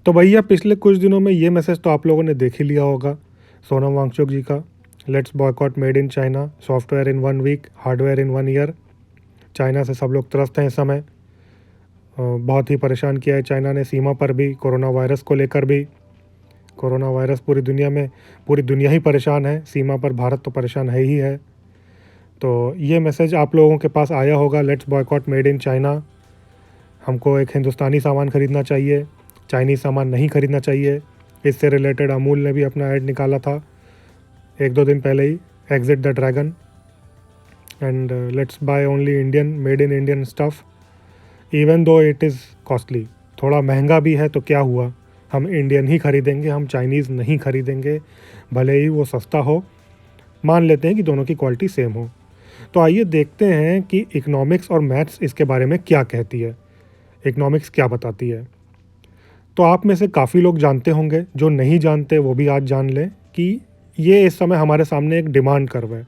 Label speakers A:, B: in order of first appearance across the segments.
A: तो भैया पिछले कुछ दिनों में ये मैसेज तो आप लोगों ने देख ही लिया होगा सोनम वांगचुक जी का। Let's boycott made in China, software in 1 week, hardware in 1 year. China से सब लोग त्रस्त हैं इस समय। बहुत ही परेशान किया है चाइना ने, सीमा पर भी, कोरोना वायरस को लेकर भी। कोरोना वायरस पूरी दुनिया ही परेशान है, सीमा पर भारत तो परेशान है ही है। तो ये मैसेज आप लोगों के पास आया होगा, let's boycott made in China. हमको एक हिंदुस्तानी सामान ख़रीदना चाहिए, चाइनीज़ सामान नहीं ख़रीदना चाहिए। इससे रिलेटेड अमूल ने भी अपना ऐड निकाला था 1-2 दिन पहले ही, exit the dragon and let's buy only Indian, made in Indian stuff even though it is costly. थोड़ा महंगा भी है तो क्या हुआ, हम इंडियन ही ख़रीदेंगे, हम चाइनीज़ नहीं ख़रीदेंगे, भले ही वो सस्ता हो। मान लेते हैं कि दोनों की क्वालिटी सेम हो। तो आइए देखते हैं कि इकोनॉमिक्स और मैथ्स इसके बारे में क्या कहती है, इकोनॉमिक्स क्या बताती है। तो आप में से काफ़ी लोग जानते होंगे, जो नहीं जानते वो भी आज जान लें कि ये इस समय हमारे सामने एक डिमांड कर्व है।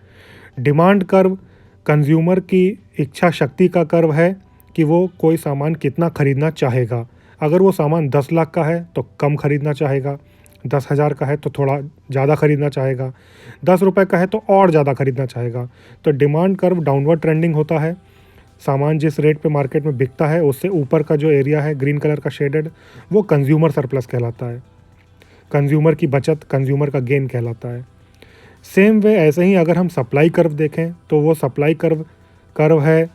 A: डिमांड कर्व कंज्यूमर की इच्छा शक्ति का कर्व है कि वो कोई सामान कितना ख़रीदना चाहेगा। अगर वो सामान 10 लाख का है तो कम ख़रीदना चाहेगा, 10,000 का है तो थोड़ा ज़्यादा ख़रीदना चाहेगा, 10 रुपये का है तो और ज़्यादा ख़रीदना चाहेगा। तो डिमांड कर्व डाउनवर्ड ट्रेंडिंग होता है। सामान जिस रेट पे मार्केट में बिकता है उससे ऊपर का जो एरिया है ग्रीन कलर का शेडेड, वो कंज्यूमर सरप्लस कहलाता है, कंज्यूमर की बचत, कंज्यूमर का गेन कहलाता है। सेम वे ऐसे ही अगर हम सप्लाई कर्व देखें तो वो सप्लाई कर्व है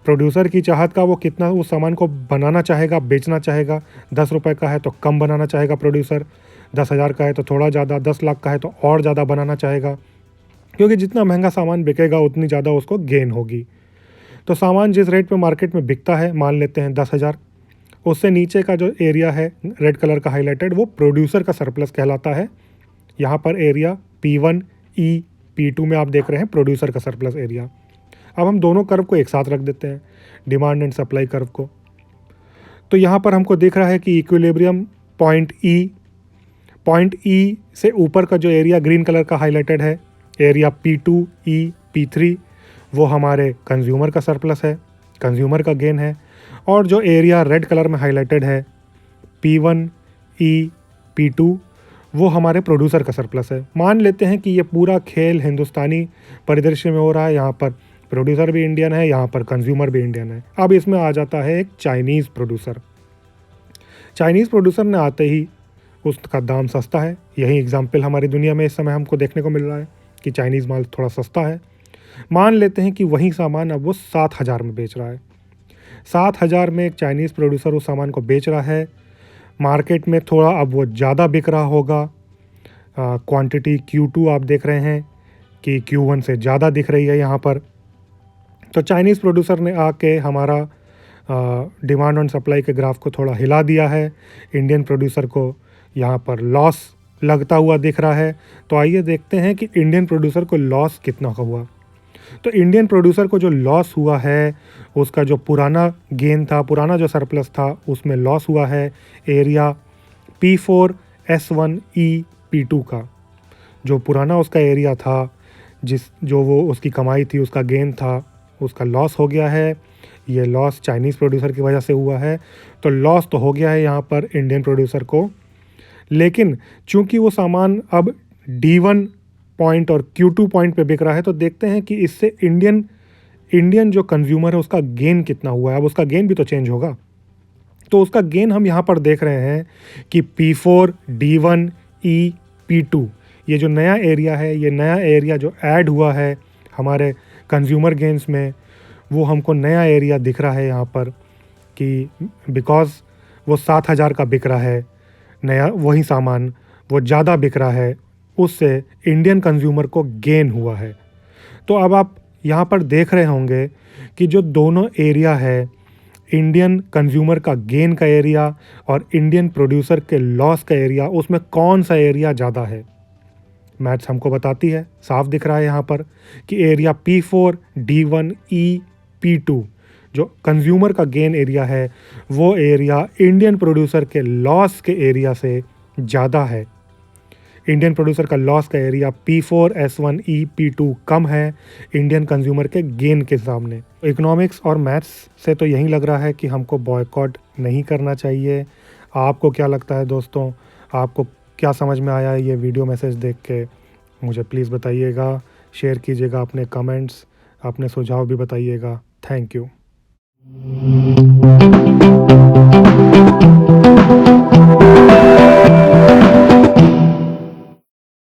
A: प्रोड्यूसर की चाहत का, वो कितना उस सामान को बनाना चाहेगा, बेचना चाहेगा। 10 रुपये का है तो कम बनाना चाहेगा प्रोड्यूसर, 10,000 का है तो थोड़ा ज़्यादा, 10 लाख का है तो और ज़्यादा बनाना चाहेगा, क्योंकि जितना महंगा सामान बिकेगा उतनी ज़्यादा उसको गेन होगी। तो सामान जिस रेट पे मार्केट में बिकता है, मान लेते हैं 10,000, उससे नीचे का जो एरिया है रेड कलर का हाईलाइटेड, वो प्रोड्यूसर का सरप्लस कहलाता है। यहाँ पर एरिया P1 E P2 में आप देख रहे हैं प्रोड्यूसर का सरप्लस एरिया। अब हम दोनों कर्व को एक साथ रख देते हैं, डिमांड एंड सप्लाई कर्व को। तो यहाँ पर हमको दिख रहा है कि इक्विलिब्रियम पॉइंट E से ऊपर का जो एरिया ग्रीन कलर का हाईलाइटेड है, एरिया P2 E P3, वो हमारे कंज्यूमर का सरप्लस है, कंज्यूमर का गेन है। और जो एरिया रेड कलर में हाईलाइटेड है P1 E P2, वो हमारे प्रोड्यूसर का सरप्लस है। मान लेते हैं कि ये पूरा खेल हिंदुस्तानी परिदृश्य में हो रहा है, यहाँ पर प्रोड्यूसर भी इंडियन है, यहाँ पर कंज्यूमर भी इंडियन है। अब इसमें आ जाता है एक चाइनीज़ प्रोड्यूसर। चाइनीज़ प्रोड्यूसर ने आते ही उसका दाम सस्ता है। यही एग्जाम्पल हमारी दुनिया में इस समय हमको देखने को मिल रहा है कि चाइनीज़ माल थोड़ा सस्ता है। मान लेते हैं कि वही सामान अब वो 7,000 में बेच रहा है। 7,000 में एक चाइनीज़ प्रोड्यूसर उस सामान को बेच रहा है। मार्केट में थोड़ा अब वो ज़्यादा बिक रहा होगा। क्वांटिटी Q2 आप देख रहे हैं कि Q1 से ज़्यादा दिख रही है यहाँ पर। तो चाइनीज़ प्रोड्यूसर ने आके हमारा डिमांड और सप्लाई के ग्राफ को थोड़ा हिला दिया है। इंडियन प्रोड्यूसर को यहाँ पर लॉस लगता हुआ दिख रहा है। तो आइए देखते हैं कि इंडियन प्रोड्यूसर को लॉस कितना का हुआ। तो इंडियन प्रोड्यूसर को जो लॉस हुआ है, उसका जो पुराना गेन था, पुराना जो सरप्लस था, उसमें लॉस हुआ है area P4 S1 E P2 का। जो पुराना उसका एरिया था, जो वो उसकी कमाई थी, उसका गेन था, उसका लॉस हो गया है। ये लॉस चाइनीज़ प्रोड्यूसर की वजह से हुआ है। तो लॉस तो हो गया है यहाँ पर इंडियन प्रोड्यूसर को, लेकिन चूंकि वो सामान अब D1 पॉइंट और Q2 पॉइंट पे बिक रहा है, तो देखते हैं कि इससे इंडियन जो कंज्यूमर है उसका गेन कितना हुआ है। अब उसका गेन भी तो चेंज होगा। तो उसका गेन हम यहाँ पर देख रहे हैं कि P4 D1 E P2, ये जो नया एरिया है, ये नया एरिया जो ऐड हुआ है हमारे कंज्यूमर गेन्स में, वो हमको नया एरिया दिख रहा है यहाँ पर कि बिकॉज़ वो 7,000 का बिक रहा है, नया वही सामान वो ज़्यादा बिक रहा है, उससे इंडियन कंज्यूमर को गेन हुआ है। तो अब आप यहाँ पर देख रहे होंगे कि जो दोनों एरिया है, इंडियन कंज्यूमर का गेन का एरिया और इंडियन प्रोड्यूसर के लॉस का एरिया, उसमें कौन सा एरिया ज़्यादा है। मैथ्स हमको बताती है, साफ दिख रहा है यहाँ पर कि area P4 D1 E P2, जो कंज्यूमर का गेन एरिया है, वो एरिया इंडियन प्रोड्यूसर के लॉस के एरिया से ज़्यादा है। इंडियन प्रोड्यूसर का लॉस का area P4 S1 E P2 कम है इंडियन कंज्यूमर के गेन के सामने। इकोनॉमिक्स और मैथ्स से तो यही लग रहा है कि हमको बॉयकॉट नहीं करना चाहिए। आपको क्या लगता है दोस्तों, आपको क्या समझ में आया है ये वीडियो मैसेज देख के, मुझे प्लीज़ बताइएगा, शेयर कीजिएगा अपने कमेंट्स, अपने सुझाव भी बताइएगा। Thank you.